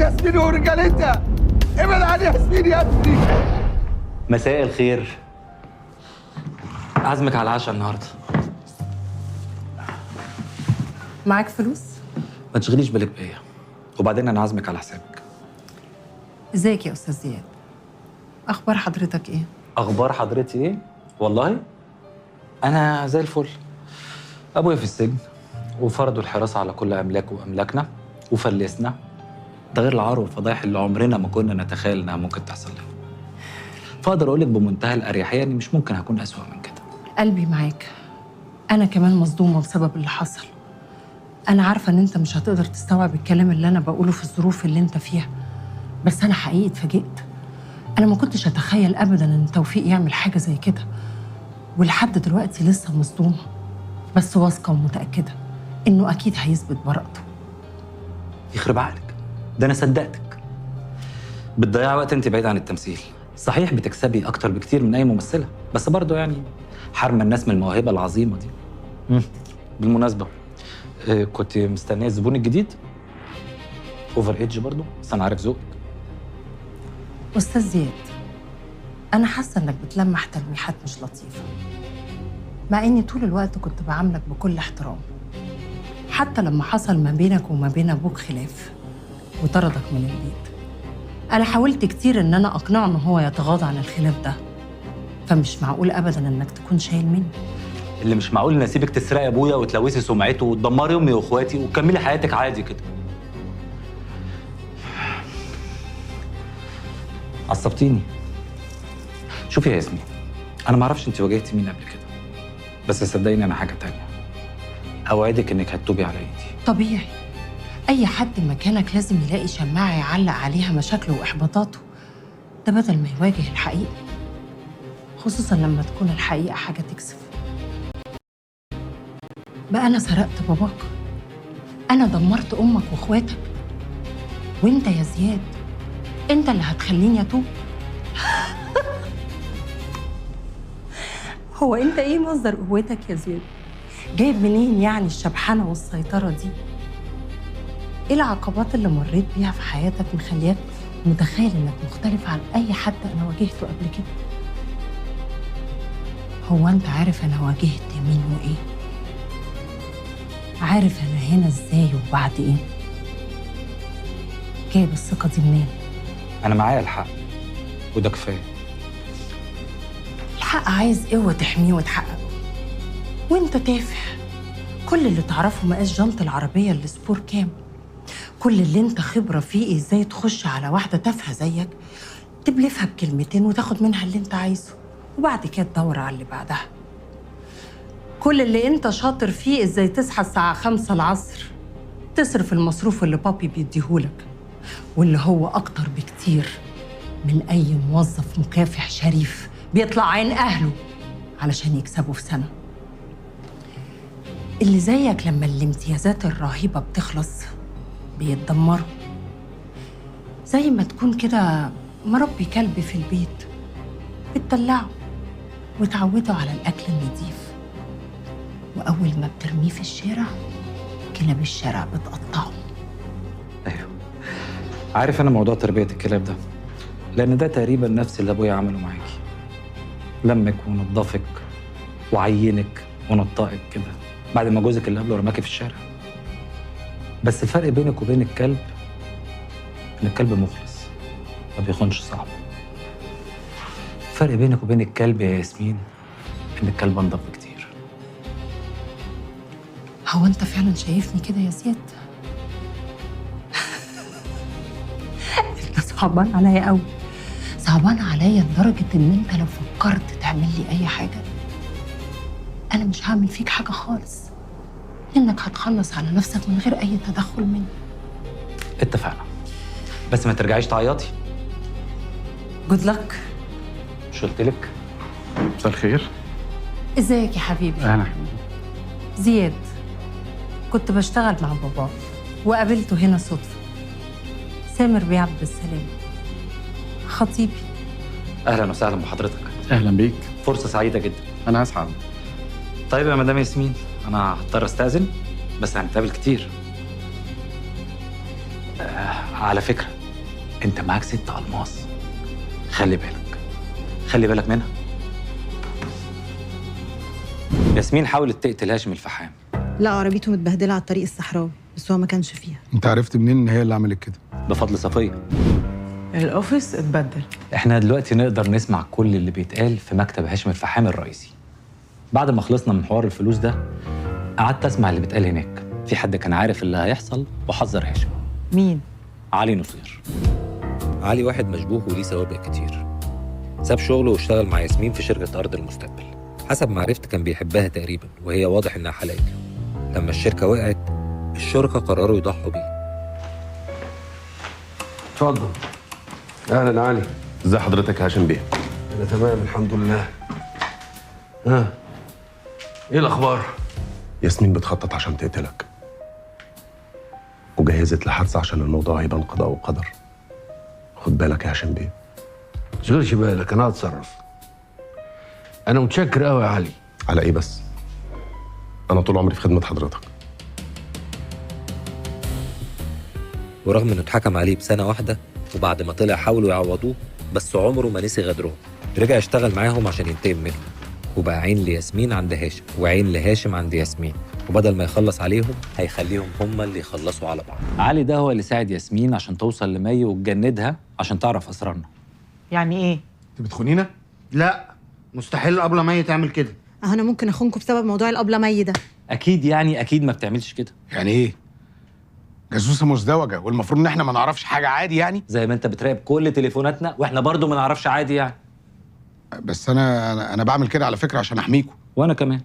ياسمين ورجالتها. ابعد عن ياسمين يا ابني. مساء الخير. عازمك على العشاء النهارده. معاك فلوس؟ ما تشغليش بالك بيا، وبعدين انا عازمك على حسابك. ازيك يا استاذ زياد؟ اخبار حضرتك ايه؟ اخبار حضرتي ايه؟ والله انا زي الفل. ابويا في السجن وفرضوا الحراسه على كل املاكه واملاكنا وفلسنا، ده غير العار والفضايح اللي عمرنا ما كنا نتخيل انها ممكن تحصل لنا. فاقدر اقول لك بمنتهى الاريحيه اني مش ممكن هكون اسوأ من كده. قلبي معاك. انا كمان مصدومه بسبب اللي حصل. انا عارفه ان انت مش هتقدر تستوعب الكلام اللي انا بقوله في الظروف اللي انت فيها، بس انا حقيقي اتفاجئت. انا ما كنتش اتخيل ابدا ان توفيق يعمل حاجه زي كده، ولحد دلوقتي لسه مصدومه، بس واثقه ومتاكده انه اكيد هيثبت براءته. يخرب عقلك، ده انا صدقتك. بتضيعي وقت انت بعيد عن التمثيل. صحيح بتكسبي اكتر بكتير من اي ممثله، بس برضه يعني حرم الناس من الموهبه العظيمه دي. بالمناسبه كنت مستنيه الزبون الجديد؟ اوفر ايدج برضه، بس انا عارف ذوقك. استاذ زياد، انا حاسه انك بتلمح تلميحات مش لطيفه، مع اني طول الوقت كنت بعاملك بكل احترام، حتى لما حصل ما بينك وما بين ابوك خلاف وطردك من البيت. انا حاولت كتير ان انا اقنعه ان هو يتغاضى عن الخلاف ده، فمش معقول ابدا انك تكون شايل مني. اللي مش معقول ان اسيبك تسرقي ابويا وتلوثي سمعته وتدمري امي واخواتي وتكملي حياتك عادي كده. عصبتيني. شوفي يا ياسمين، انا ما اعرفش انت واجهتي مين قبل كده، بس صدقيني انا حاجه تانية. اوعدك انك هتتوبي على ايدي. طبيعي، اي حد مكانك لازم يلاقي شماعه يعلق عليها مشاكله واحباطاته، ده بدل ما يواجه الحقيقه، خصوصا لما تكون الحقيقه حاجه تكسف. بقى انا سرقت باباك، انا دمرت امك واخواتك، وانت يا زياد انت اللي هتخليني اتوب. هو انت ايه مصدر قوتك يا زياد؟ جايب منين يعني الشبحانه والسيطره دي؟ ايه العقبات اللي مريت بيها في حياتك مخلياك متخيل انك مختلف عن اي حد انا واجهته قبل كده؟ هو انت عارف انا واجهت مين وايه؟ عارف انا هنا ازاي وبعد ايه؟ جايب الثقه دي منين؟ انا معايا الحق وده كفايه. الحق عايز قوه تحميه وتحققه، وانت تافه. كل اللي تعرفه مقاس جنط العربيه السبور كام، كل اللي انت خبره فيه ازاي تخش على واحده تافهه زيك تبلفها بكلمتين وتاخد منها اللي انت عايزه، وبعد كده تدور على اللي بعدها. كل اللي انت شاطر فيه ازاي تصحى الساعه 5 العصر تصرف المصروف اللي بابي بيديهولك، واللي هو اكتر بكتير من اي موظف مكافح شريف بيطلع عين اهله علشان يكسبوا في سنه. اللي زيك لما الامتيازات الرهيبه بتخلص بيتدمروا، زي ما تكون كده مربي كلب في البيت بتدلعه وتعوده على الاكل النظيف، واول ما بترميه في الشارع كلاب الشارع بتقطعه. ايوه عارف انا موضوع تربيه الكلاب ده، لان ده تقريبا نفس اللي ابويا عمله معاكي. لمك ونضفك وعينك ونطقك كده بعد ما جوزك اللي قبله رماكي في الشارع. بس الفرق بينك وبين الكلب ان الكلب مخلص ما بيخونش صاحبه. الفرق بينك وبين الكلب يا ياسمين ان الكلب انضف بكتير. هو انت فعلا شايفني كده يا زياد؟ انت صعبان عليا قوي، صعبان عليا لدرجه ان انت لو فكرت تعمل لي اي حاجه انا مش هعمل فيك حاجه خالص، انك هتخلص على نفسك من غير اي تدخل مني. اتفقنا، بس ما ترجعيش تعيطي. جود لك. مش قلت لك؟ مساء الخير. ازيك يا حبيبي؟ اهلا. زياد، كنت بشتغل مع بابا وقابلته هنا صدفه. سامر بيه عبد السلام، خطيبي. اهلا وسهلا بحضرتك. اهلا بيك. فرصه سعيده جدا. انا اسعد. طيب يا مدام ياسمين، انا هضطر استاذن، بس هنتقابل كتير. على فكره انت معاك ست الماس، خلي بالك منها. ياسمين حاولت تقتل هاشم الفحام. لا، عربيته متبهدله على الطريق الصحراوي بس هو ما كانش فيها. انت عرفت منين ان هي اللي عملت كده؟ بفضل صفيه. الاوفيس اتبدل. احنا دلوقتي نقدر نسمع كل اللي بيتقال في مكتب هاشم الفحام الرئيسي. بعد ما خلصنا من حوار الفلوس ده قعدت اسمع اللي بيتقال هناك. في حد كان عارف اللي هيحصل وحذر هاشم. مين؟ علي نصير. علي واحد مشبوه وليه سوابق كتير. ساب شغله واشتغل مع ياسمين في شركة أرض المستقبل. حسب ما عرفت كان بيحبها تقريبا، وهي واضح إنها حلال. لما الشركة وقعت الشركة قرروا يضحوا بيه. اتفضل. اهلا علي. ازي حضرتك يا هاشم بيه؟ انا تمام الحمد لله. ها، ايه الاخبار؟ ياسمين بتخطط عشان تقتلك، وجهزت لحادثة عشان الموضوع هيبان قضاء وقدر. خد بالك يا هاشم بيه. تشغلش بالك، انا هتصرف. انا متشكر قوي يا علي. على ايه بس؟ انا طول عمري في خدمة حضرتك. ورغم إنه اتحكم عليه بسنة واحدة، وبعد ما طلع حاولوا يعوضوه، بس عمره ما نسي غدرهم. رجع يشتغل معاهم عشان ينتقم منهم، وبقى عين لياسمين عند هاشم وعين لهاشم عند ياسمين، وبدل ما يخلص عليهم هيخليهم هما اللي يخلصوا على بعض. علي ده هو اللي ساعد ياسمين عشان توصل لمي وتجندها عشان تعرف اسرارنا. يعني ايه؟ انت بتخونينا؟ لا، مستحيل الأبلة مي تعمل كده. انا ممكن اخونكم بسبب موضوع الابله مي ده. اكيد ما بتعملش كده. يعني ايه؟ جاسوسه مزدوجه والمفروض ان احنا ما نعرفش حاجه عادي يعني؟ زي ما انت بتراقب كل تليفوناتنا واحنا برضو ما نعرفش عادي يعني. بس انا بعمل كده على فكره عشان احميكم. وانا كمان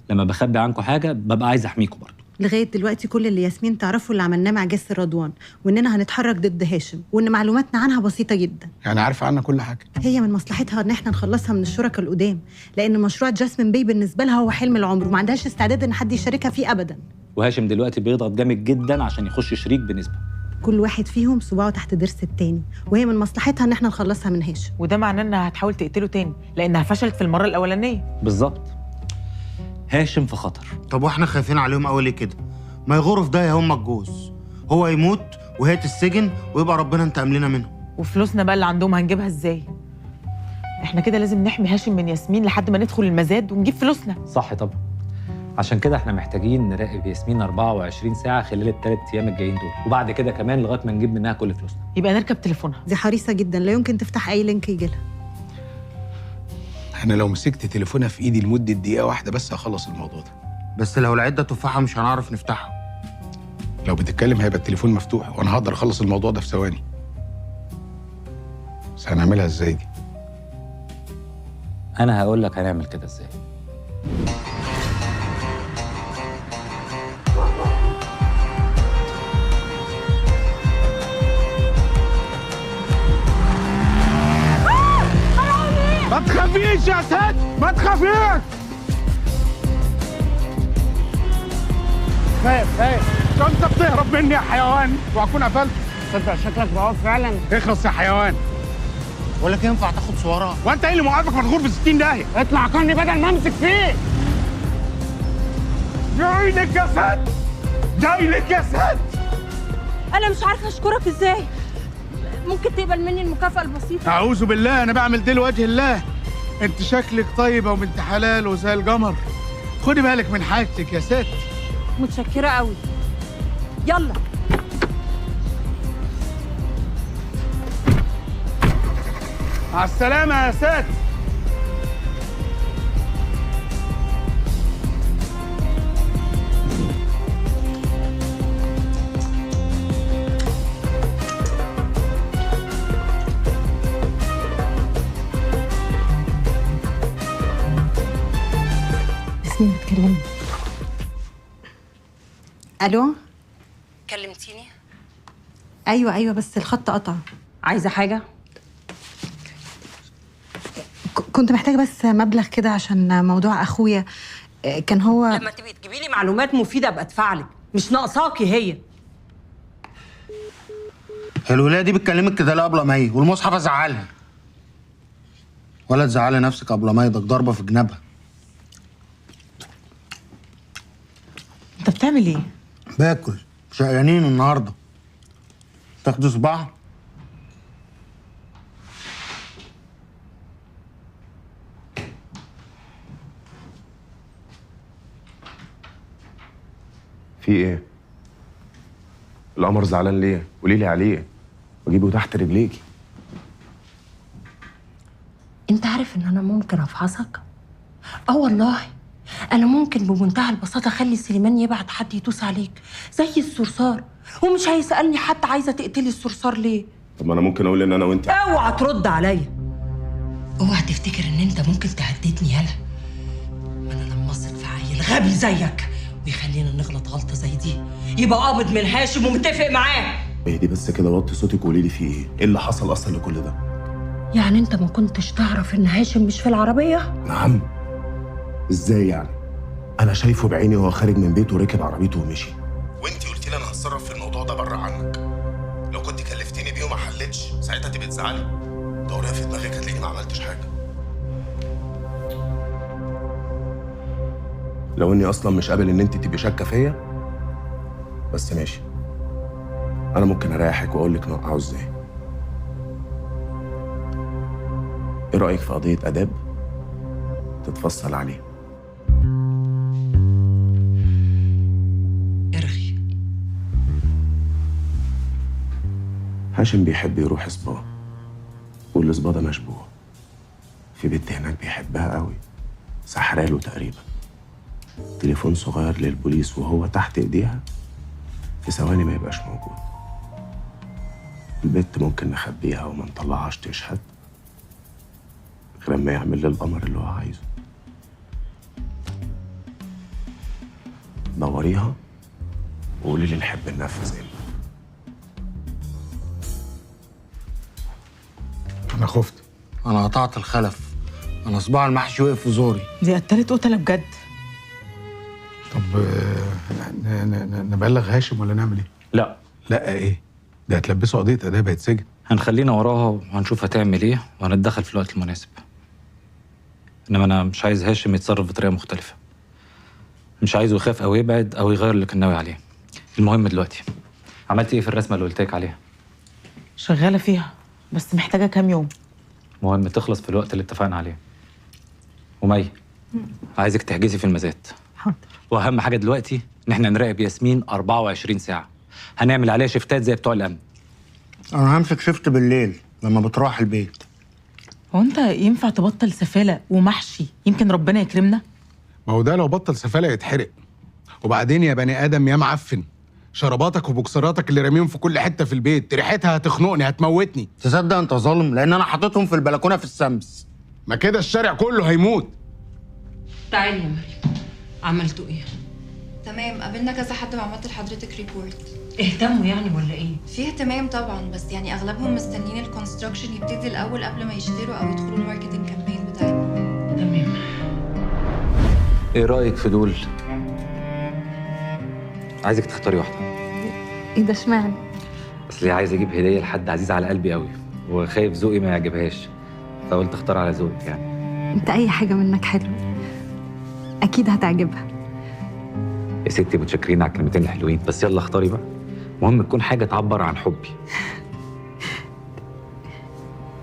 لما بخبي عنكم حاجه ببقى عايز احميكم برضو. لغايه دلوقتي كل اللي ياسمين تعرفه اللي عملناه مع جسر رضوان، واننا هنتحرك ضد هاشم، وان معلوماتنا عنها بسيطه جدا. يعني عارفه عنها كل حاجه. هي من مصلحتها ان احنا نخلصها من الشركاء القدام، لان مشروع جاسمين بي بالنسبه لها هو حلم العمر، وما عندهاش استعداد ان حد يشاركها فيه ابدا. وهاشم دلوقتي بيضغط جامد جدا عشان يخش شريك بنسبه. كل واحد فيهم صباعه تحت ضرس التاني، وهي من مصلحتها ان احنا نخلصها من هاشم. وده معناه انها هتحاول تقتله تاني لانها فشلت في المره الاولانيه. بالظبط. هاشم في خطر. طب واحنا خايفين عليهم قوي ليه كده؟ ما يغوروا في ده هم الجوز. هو يموت وهي تتسجن ويبقى ربنا انتقم لنا منهم. وفلوسنا بقى اللي عندهم هنجيبها ازاي؟ احنا كده لازم نحمي هاشم من ياسمين لحد ما ندخل المزاد ونجيب فلوسنا. صح طبعا. عشان كده احنا محتاجين نراقب ياسمين 24 ساعه خلال ال3 ايام الجايين دول، وبعد كده كمان لغايه ما نجيب منها كل فلوسنا. يبقى نركب تليفونها. دي حريصه جدا، لا يمكن تفتح اي لينك يجي لها. انا لو مسكت تليفونها في ايدي لمده دقيقه واحده بس هخلص الموضوع ده. بس لو العده تفاحه مش هنعرف نفتحها. لو بتتكلم هيبقى التليفون مفتوح وانا هقدر اخلص الموضوع ده في ثواني. بس هنعملها ازاي دي؟ انا هقول لك هنعمل كده ازاي. ما تخافيش يا ست، ما تخافيش. خايف انت بتهرب مني يا حيوان وهكون قفلت. تصدق شكلك رعاف فعلا. اخلص يا حيوان. ولا كان ينفع تاخد صورها؟ وانت ايه اللي موقفك مدخول في 60 داهيه؟ اطلع قرني بدل ما امسك فيه. جاي لك يا ست، جاي لك يا ست. أنا مش عارفة أشكرك إزاي. ممكن تقبل مني المكافأة البسيطة؟ أعوذ بالله، أنا بعمل دي لوجه الله. أنت شكلك طيبة وبنت حلال وزي القمر. خدي بالك من حاجتك يا ست. متشكرة قوي. يلا. مع السلامة يا ست. ياسمين بتكلمني. الو. كلمتيني؟ ايوه بس الخط قطع. عايزة حاجة؟ كنت محتاجه بس مبلغ كده عشان موضوع اخويا. كان هو لما تبقي تجيبي لي معلومات مفيدة ابقى ادفع لك، مش ناقصاكي هي. الولايه دي بتكلمك كده لا ابله مي، والمصحف ازعلها. ولا تزعلي نفسك يا ابله مي، ده ضربه في جنابها. انت بتعمل ايه؟ باكل، شقيانين النهارده. تاخدوا صباع؟ في ايه؟ القمر زعلان ليه؟ قولي لي عليه واجيبه تحت رجليكي. انت عارف ان انا ممكن افحصك؟ والله انا ممكن بمنتهى البساطه اخلي سليمان يبعت حد يدوس عليك زي الصرصار، ومش هيسالني حتى عايزه تقتلي الصرصار ليه. طب ما انا ممكن اقول ان انا وانت. اوعى ترد عليا، اوعى تفتكر ان انت ممكن تهددني. يالا ما انا لما اثق في عيل غبي زيك ويخلينا نغلط غلطه زي دي يبقى قابض من هاشم ومتفق معاه. اهدي بس كده، وطي صوتك وقولي لي في ايه؟ ايه اللي حصل اصلا لكل ده؟ يعني انت ما كنتش تعرف ان هاشم مش في العربيه؟ نعم. ازاي يعني؟ انا شايفه بعيني وهو خارج من بيته وركب عربيته ومشي، وانتي قلتي لي انا هتصرف في الموضوع ده بره عنك. لو كنت كلفتيني بيه وما حلتش ساعتها تبقى تزعلي. دوريها في دماغك هتلاقيني ما عملتش حاجه. لو اني اصلا مش قابل ان انت تبقي شاكه فيا، بس ماشي. انا ممكن اريحك واقول لك نوقعه ازاي. ايه رايك في قضيه اداب تتفصل عليه؟ ارغي. هاشم بيحب يروح سبا، والسبا ده مشبوه. في بنت هناك بيحبها قوي، سحراله تقريبا. تليفون صغير للبوليس وهو تحت ايديها في ثواني ما يبقاش موجود. البنت ممكن نخبيها وما نطلعهاش تشهد غير لما يعمل لي القمر اللي هو عايزه. دوريها وقولي لي نحب ننفذ امتى. انا خفت. انا قطعت الخلف. انا صباع المحشي وقف في زوري. دي قتلت قتله بجد. طب نبلغ هاشم ولا نعمل ايه؟ لا، لا ايه؟ ده هتلبسه قضيه اداب هيتسجن. هنخلينا وراها وهنشوف هتعمل ايه وهنتدخل في الوقت المناسب. انما انا مش عايز هاشم يتصرف بطريقه مختلفه. مش عايزه يخاف او يبعد او يغير اللي كان ناوي عليه. المهم دلوقتي، عملت ايه في الرسمه اللي قلت لك عليها؟ شغاله فيها بس محتاجه كام يوم. مهم تخلص في الوقت اللي اتفقنا عليه. ومي، عايزك تحجزي في المزاد. حاضر. واهم حاجه دلوقتي ان احنا نراقب ياسمين 24 ساعه. هنعمل عليها شفتات زي بتوع الامن. انا همسك شفت بالليل لما بتروح البيت. هو انت ينفع تبطل سفاله ومحشي يمكن ربنا يكرمنا؟ ما هو ده لو بطل سفاله يتحرق. وبعدين يا بني ادم يا معفن، شراباتك وبوكسراتك اللي راميهم في كل حته في البيت ريحتها هتخنقني هتموتني. تصدق انت ظالم لان انا حاططهم في البلكونه في الشمس. ما كده الشارع كله هيموت. تعالي يا مريم، عملتوا ايه؟ تمام، قابلنا كذا حد وعملت لحضرتك ريبورت. اهتموا يعني ولا ايه؟ في اهتمام طبعا، بس يعني اغلبهم مستنيين الكونستراكشن يبتدي الاول قبل ما يشتروا او يدخلوا الماركتنج كامبين بتاعتنا. تمام. ايه رايك في دول؟ عايزك تختاري واحده. ايه ده اشمعنى؟ اصل عايز اجيب هديه لحد عزيز على قلبي قوي وخايف ذوقي ما يعجبهاش، فقلت اختار على ذوقك يعني. انت اي حاجه منك حلوه، اكيد هتعجبها. يا ستي متشكرين على الكلمتين الحلوين، بس يلا اختاري بقى. المهم تكون حاجه تعبر عن حبي.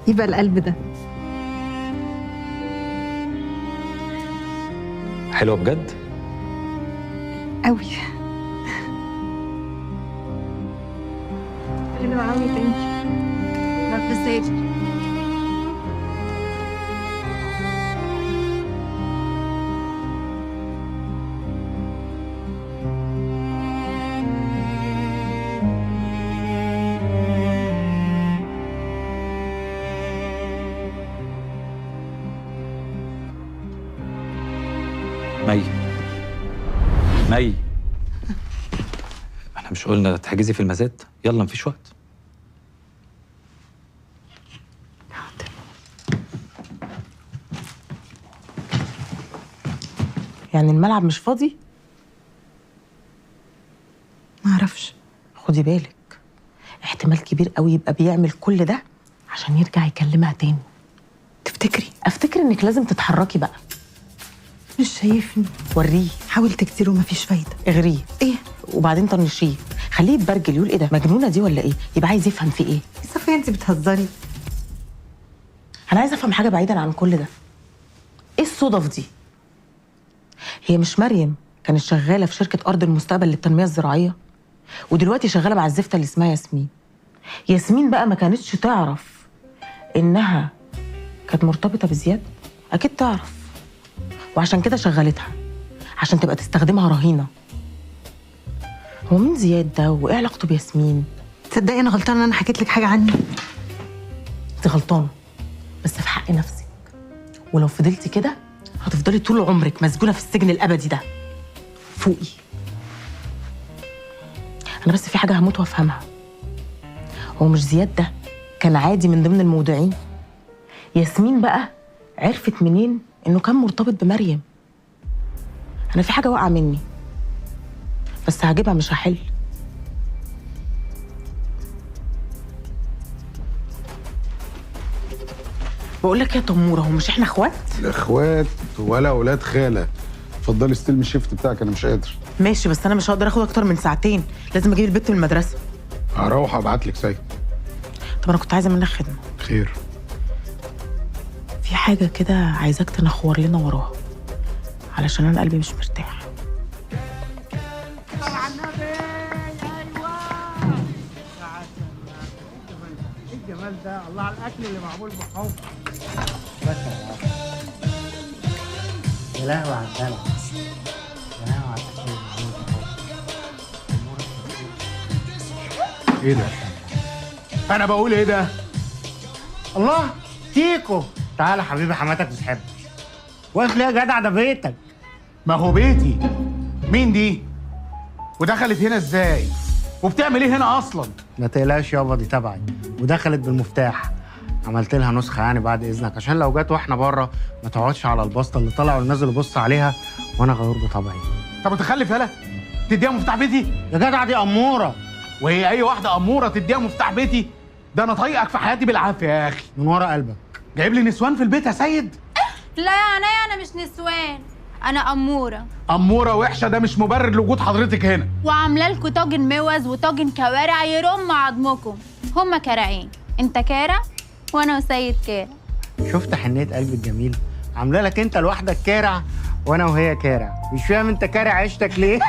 يبقى القلب ده. حلوه بجد؟ قوي. اللي معاوي ثانك يو بالزيت. مي، احنا مش قلنا تحجزي في المزاد؟ يلا مفيش وقت. يعني الملعب مش فاضي؟ ما اعرفش. خدي بالك، احتمال كبير قوي يبقى بيعمل كل ده عشان يرجع يكلمها تاني. تفتكري؟ افتكر انك لازم تتحركي بقى. مش شايفني. وريه. حاولت كتير ومفيش فايده. اغريه. ايه؟ وبعدين طنشيه. خليه يتبرجل يقول ايه ده مجنونه دي ولا ايه، يبقى عايز يفهم في ايه. صفية انت بتهزري. انا عايزه افهم حاجه بعيدا عن كل ده. ايه الصدف دي؟ هي مش مريم كانت شغاله في شركه ارض المستقبل للتنميه الزراعيه، ودلوقتي شغاله مع الزفته اللي اسمها ياسمين. ياسمين بقى ما كانتش تعرف انها كانت مرتبطه بزياد؟ اكيد تعرف، وعشان كده شغلتها عشان تبقى تستخدمها رهينه. هو مين زياد ده وايه علاقته بياسمين؟ تصدقي انا غلطانه ان انا حكيت لك حاجه عني. انت غلطانه بس في حق نفسك، ولو فضلتي كده هتفضلي طول عمرك مسجونه في السجن الابدي ده. فوقي. انا بس في حاجه هموت وافهمها. هو مش زياد ده كان عادي من ضمن المودعين؟ ياسمين بقى عرفت منين انه كان مرتبط بمريم؟ انا في حاجه واقعه مني بس هجيبها مش هحل. بقول لك يا تموره، هو مش احنا اخوات؟ لا اخوات ولا اولاد خاله. اتفضلي استلمي الشيفت بتاعك، انا مش قادر. ماشي، بس انا مش هقدر اخد اكتر من ساعتين، لازم اجيب البت من المدرسه. هروح ابعت لك سيد. طب انا كنت عايزه منك خدمه. خير. في حاجه كده عايزاك تنخور لنا وراها علشان انا قلبي مش مرتاح. الجمال ده، الله على الاكل اللي معمول بحب. يا لهوي على الدلع، يا لهوي على الاكل اللي معمول بحب. ايه ده؟ انا بقول ايه ده؟ الله، تيكو تعالى حبيبي، حماتك بتحبك. واقف ليه يا جدع؟ ده بيتك. ما هو بيتي. مين دي؟ ودخلت هنا ازاي؟ وبتعمل ايه هنا اصلا؟ ما تقلقش يابا، دي تبعي ودخلت بالمفتاح. عملت لها نسخه يعني بعد اذنك، عشان لو جت واحنا بره ما تقعدش على البسطه اللي طالع والنازل يبص عليها، وانا غيور بطبعي. طب متخلف يالا؟ تديها مفتاح بيتي؟ يا جدع دي اموره. وهي اي واحده اموره تديها مفتاح بيتي؟ ده انا طايقك في حياتي بالعافيه يا اخي. من ورا قلبك. جايب لي نسوان في البيت يا سيد؟ لا يا عينيا، انا مش نسوان، انا اموره. اموره وحشه ده مش مبرر لوجود حضرتك هنا. وعامله لكم طاجن موز وطاجن كوارع يرم عضمكم. هما كرعين، انت كارع وانا وسيد كارع. شفت حنيه قلبي الجميل؟ عامله لك انت لوحدك كارع وانا وهي كارع. مش فاهم انت كارع عيشتك ليه؟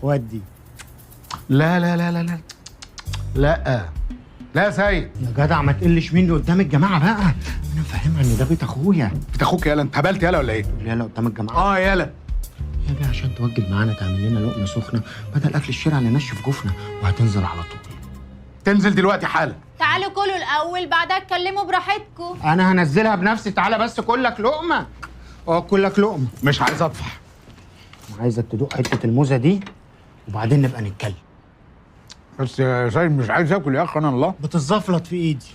ودي. لا لا لا لا لا لا لا يا سيد. يا جدع ما تقلش مني قدام الجماعه بقى، انا مفهمها ان ده بيت اخويا. بيت اخوك يالا؟ انت هبلت يالا ولا ايه؟ يالا قدام الجماعه. يالا. يا بيه عشان توجب معانا تعمل لنا لقمه سخنه بدل اكل الشارع اللي نشف جفنا، وهتنزل على طول. تنزل دلوقتي حالا. تعالوا كلوا الاول بعدها اتكلموا براحتكم. انا هنزلها بنفسي، تعالى بس كل لك لقمه. كل لك لقمه. مش عايز اطفح. انا عايزك تدوق حته الموزه دي وبعدين نبقى نتكلم. بس يا سيد مش عايز اكل يا اخي، انا الله. بتتزفلط في ايدي.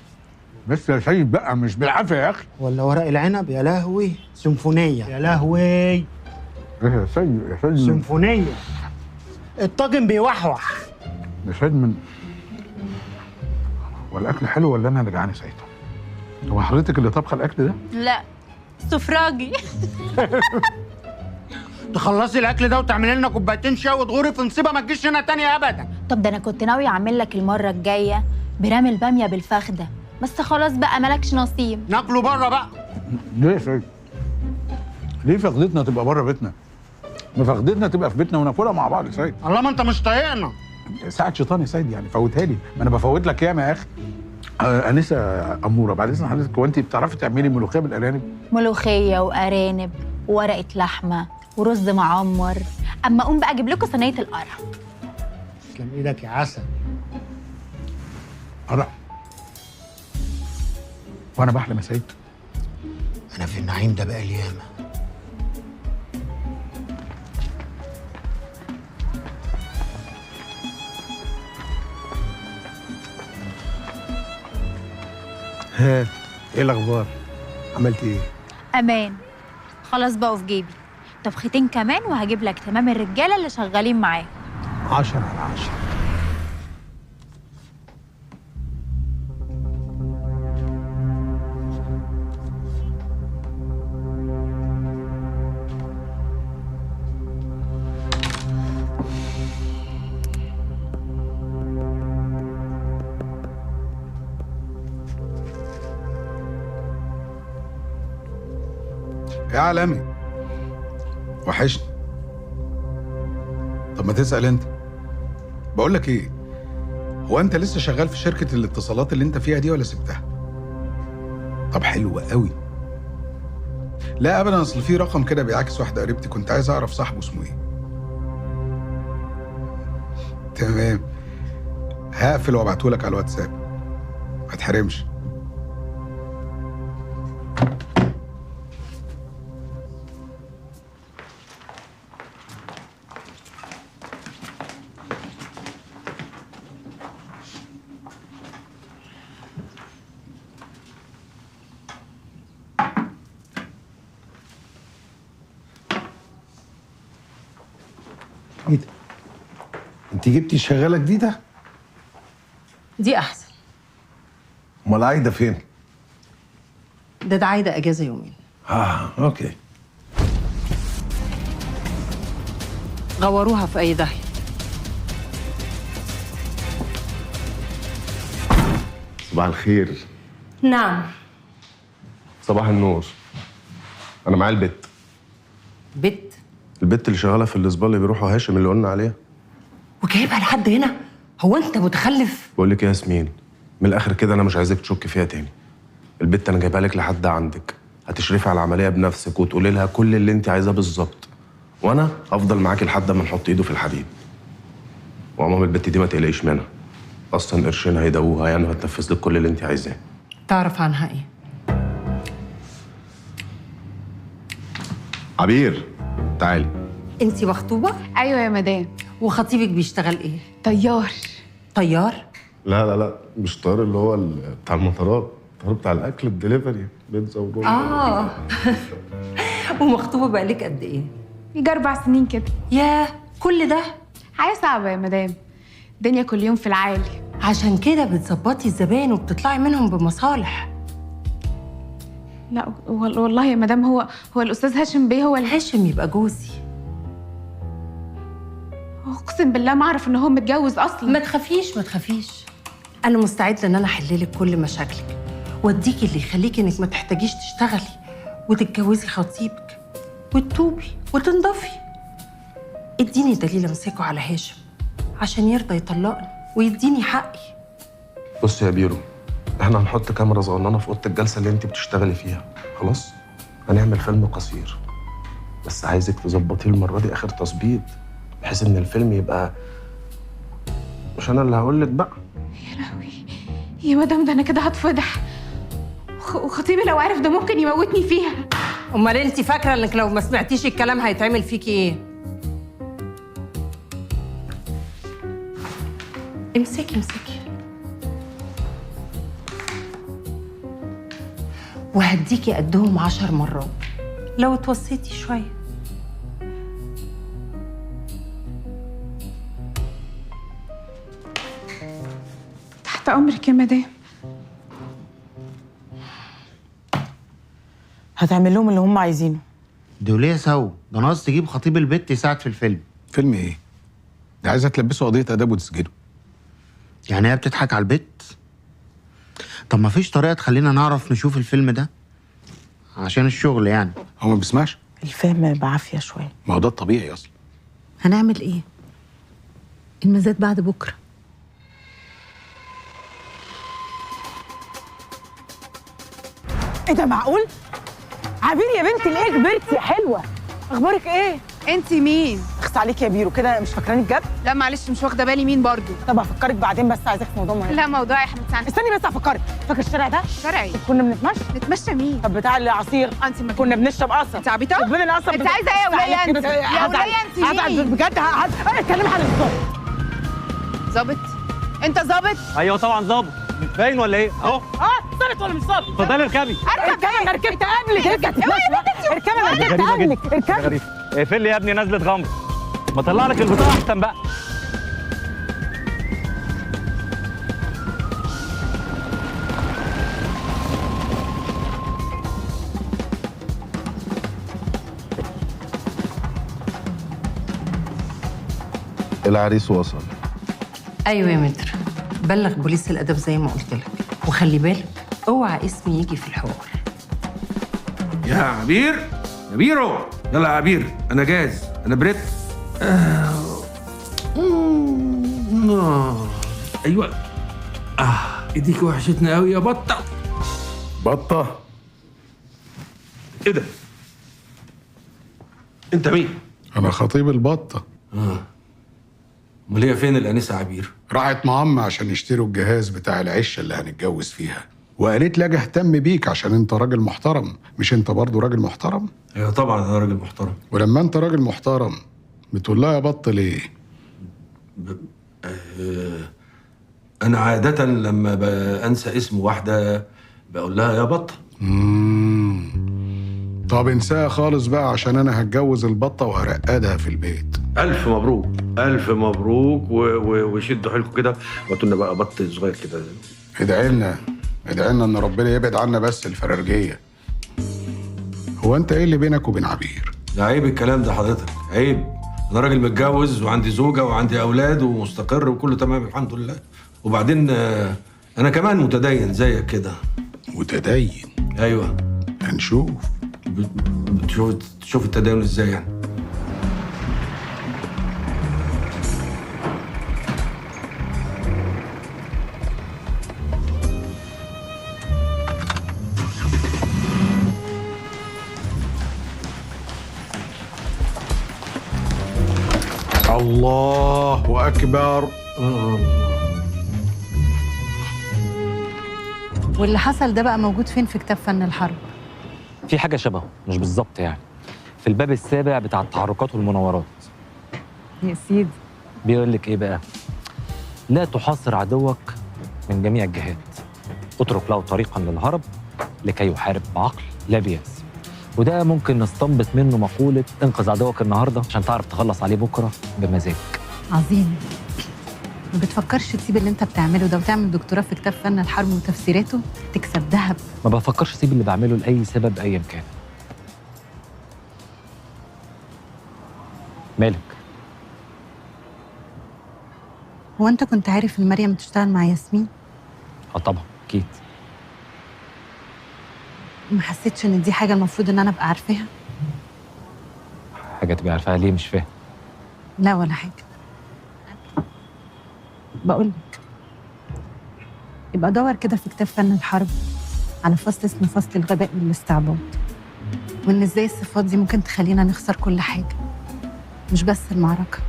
بس يا سيد بقى مش بالعافيه يا اخي. ولا ورق العنب، يا لهوي سيمفونيه، يا لهوي. ايه يا سيد يا سيد؟ سيمفونيه. الطاجن بيوحوح يا سيد. من والاكل حلو ولا انا اللي جعان يا سيد؟ هو حضرتك اللي طبخه الاكل ده؟ لا، سفراجي. تخلصي الاكل ده وتعملي لنا كوبايتين شاي وتغوري في نصيبه ما تجيش هنا تاني ابدا. طب ده انا كنت ناوي اعمل لك المره الجايه برامي الباميه بالفخده، بس خلاص بقى مالكش نصيب. ناكله بره بقى. ليه يا سيد؟ ليه فخدتنا تبقى بره بيتنا؟ ما فخدتنا تبقى في بيتنا وناكلها مع بعض يا سيد. الله، ما انت مش طايقنا. ساعة شيطان يا سيد، يعني فوتها لي، ما انا بفوت لك ياما يا اخي. انسه اموره، بعد اذن حضرتك، هو انت بتعرفي تعملي ملوخيه بالارانب؟ ملوخيه وارانب وورقه لحمه ورز معمر. اما اقوم بقى اجيب لكم صينيه القرع. تسلم ايدك يا عسل. قرع؟ وانا بحلم يا سيد؟ انا في النعيم ده بقى ياما. ها، ايه الاخبار؟ عملت ايه؟ امان. خلاص بقوا في جيبي. طبختين كمان وهجيب لك تمام الرجاله اللي شغالين معايا. 10 على 10. يا عالمي، وحشني. طب ما تسأل انت. بقول لك ايه، هو انت لسه شغال في شركة الاتصالات اللي انت فيها دي ولا سبتها؟ طب حلو قوي. لا ابدا، اصل في رقم كده بيعاكس واحدة قريبتي، كنت عايز اعرف صاحبه اسمه ايه. تمام، هقفل وابعتهولك على الواتساب، ما تحرمش. ايه ده؟ انت جبتي شغاله جديده؟ دي احسن. امال عايده فين؟ ده عايده اجازه يومين. اوكي. غوروها في اي داهيه. صباح الخير. نعم. صباح النور. انا معايا البت. بت؟ البت اللي شغاله في الاسبوع اللي بيروحوا هاشم اللي قلنا عليها. وجايبها لحد هنا؟ هو انت متخلف؟ بقول لك يا ياسمين، من الاخر كده انا مش عايزك تشك فيها تاني. البت انا جايبها لك لحد عندك، هتشرفي على العمليه بنفسك وتقولي لها كل اللي انت عايزاه بالظبط، وانا هفضل معاكي لحد ما نحط ايده في الحديد. وعموما البت دي ما تقلقيش منها، اصلا قرشين هيدووها يعني، وهتنفذ لك كل اللي انت عايزاه. تعرف عنها ايه؟ عبير تعالي. انتي مخطوبه؟ ايوه يا مدام. وخطيبك بيشتغل ايه؟ طيار. طيار؟ لا مش طيار اللي هو بتاع المطارات، الطيار بتاع الاكل الدليفري، بيتزا ورول. ومخطوبه بقالك قد ايه؟ يجي 4 سنين كده. ياه، كل ده؟ حياه صعبه يا مدام، الدنيا كل يوم في العالي. عشان كده بتظبطي الزباين وبتطلعي منهم بمصالح. لا والله يا مدام، هو الاستاذ هاشم بيه هو هاشم يبقى جوزي. اقسم بالله ما اعرف ان هو متجوز اصلا. ما تخافيش، انا مستعده ان انا احل لك كل مشاكلك واديكي اللي يخليكي انك ما تحتاجيش تشتغلي وتتجوزي خطيبك وتتوبي وتنضفي. اديني دليل امسكه على هاشم عشان يرضى يطلقني ويديني حقي. بص يا بيرو، احنا هنحط كاميرا صغننه في اوضه الجلسه اللي انت بتشتغلي فيها، خلاص؟ هنعمل فيلم قصير، بس عايزك تظبطيه المره دي اخر تظبيط، بحيث ان الفيلم يبقى مش انا اللي هقول لك بقى. يا لهوي يا مدام، ده انا كده هتفضح، وخطيبي لو عرف ده ممكن يموتني فيها. امال انت فاكره انك لو ما سمعتيش الكلام هيتعمل فيكي ايه؟ امسكي وهديكي قدهم 10 مرات لو اتوصيتي شويه. تحت امرك يا مدام. هتعمل لهم اللي هم عايزينه. دول ليه سوا؟ ده ناقص تجيب خطيب البت يساعد في الفيلم. فيلم ايه؟ ده عايزه تلبسه قضيه اداب وتسجنه. يعني هي بتضحك على البت؟ طب ما فيش طريقه تخلينا نعرف نشوف الفيلم ده عشان الشغل يعني؟ هو ما بيسمعش؟ الفهم بعافيه شويه. ما هو ده الطبيعي اصلا. هنعمل ايه؟ المزاد بعد بكره. ايه ده معقول؟ عبير يا بنتي، ليه كبرتي يا حلوه؟ اخبارك ايه؟ انت مين؟ اخس عليك يا بيرو، كده مش فاكراني بجد؟ لا معلش مش واخده بالي مين برضو. طب هفكرك بعدين، بس عايزاك في موضوع مهم. لا موضوع يا حبيبتي عنك. استني بس هفكرك. فاكر الشارع ده؟ شارع ايه؟ كنا بنتمشى. نتمشى مين؟ طب بتاع العصير. انت ما كنا بنشرب قصب. انت عبيطه؟ بين القصب. انت عايزه ايه يا وليه انت؟ يا وليه انت مين؟ بجد اتكلم عن الظابط. ظابط؟ انت ظابط؟ ايوه طبعا ظابط، مش باين ولا ايه؟ اهو. ظابط ولا مش ظابط؟ اتفضلي اركبي. اركب ايه؟ انا ركبت قبلك. اركبي انا ركبت قبلك. اركبي. غريبه. اقفل لي يا ابني نزله غمر، ما طلع لك البطاقه احسن بقى. العريس وصل. ايوه يا متر، بلغ بوليس الاداب زي ما قلت لك، وخلي بالك اوعى اسمي يجي في الحوار. يا عبير يا بيرو، يلا يا عبير، انا جاهز، انا بريت. ايوه. ايديك وحشتنا قوي يا بطه. بطه؟ ايه ده؟ انت مين؟ انا خطيب البطه. امال هي فين الانسه عبير؟ راحت مع عمي عشان يشتروا الجهاز بتاع العشه اللي هنتجوز فيها، وقالت لي اجي اهتم بيك عشان انت راجل محترم. مش انت برضو راجل محترم؟ ايوه طبعا انا راجل محترم. ولما انت راجل محترم بتقول لها يا بط ليه؟ انا عاده لما بنسى اسم واحده بقول لها يا بطه. طب انساها خالص بقى عشان انا هتجوز البطه وهرقدها في البيت. الف مبروك، الف مبروك، وشدوا حيلكم كده وهاتوا لنا بقى بط صغير كده. ادعي لنا ان ربنا يبعد عنا بس الفرارجيه. هو انت ايه اللي بينك وبين عبير؟ ده عيب الكلام ده حضرتك، عيب. انا راجل متجوز وعندي زوجه وعندي اولاد ومستقر وكله تمام الحمد لله. وبعدين انا كمان متدين زيك كده. متدين؟ ايوه. هنشوف. تشوف التدين ازاي يعني؟ الله اكبر. واللي حصل ده بقى موجود فين في كتاب فن الحرب؟ في حاجه شبهه مش بالظبط يعني، في الباب السابع بتاع التحركات والمناورات. يا سيدي. بيقول لك ايه بقى؟ لا تحاصر عدوك من جميع الجهات، اترك له طريقا للهرب لكي يحارب بعقل لا بيأس. وده ممكن نستنبط منه مقولة انقذ عدوك النهارده عشان تعرف تخلص عليه بكره بمزاج. عظيم. ما بتفكرش تسيب اللي انت بتعمله ده وتعمل دكتوراه في كتاب فن الحرب وتفسيراته؟ تكسب ذهب. ما بفكرش اسيب اللي بعمله لاي سبب ايا كان. مالك؟ هو انت كنت عارف ان مريم بتشتغل مع ياسمين؟ طبعا اكيد. ما حسيتش ان دي حاجه المفروض ان انا ابقى عارفاها؟ حاجه تبقى عارفاها ليه؟ مش فاهم. لا ولا حاجه. بقول لك يبقى دور كده في كتاب فن الحرب على فصل اسمه فصل الغباء والاستعباط، وان ازاي الصفات دي ممكن تخلينا نخسر كل حاجه مش بس المعركه.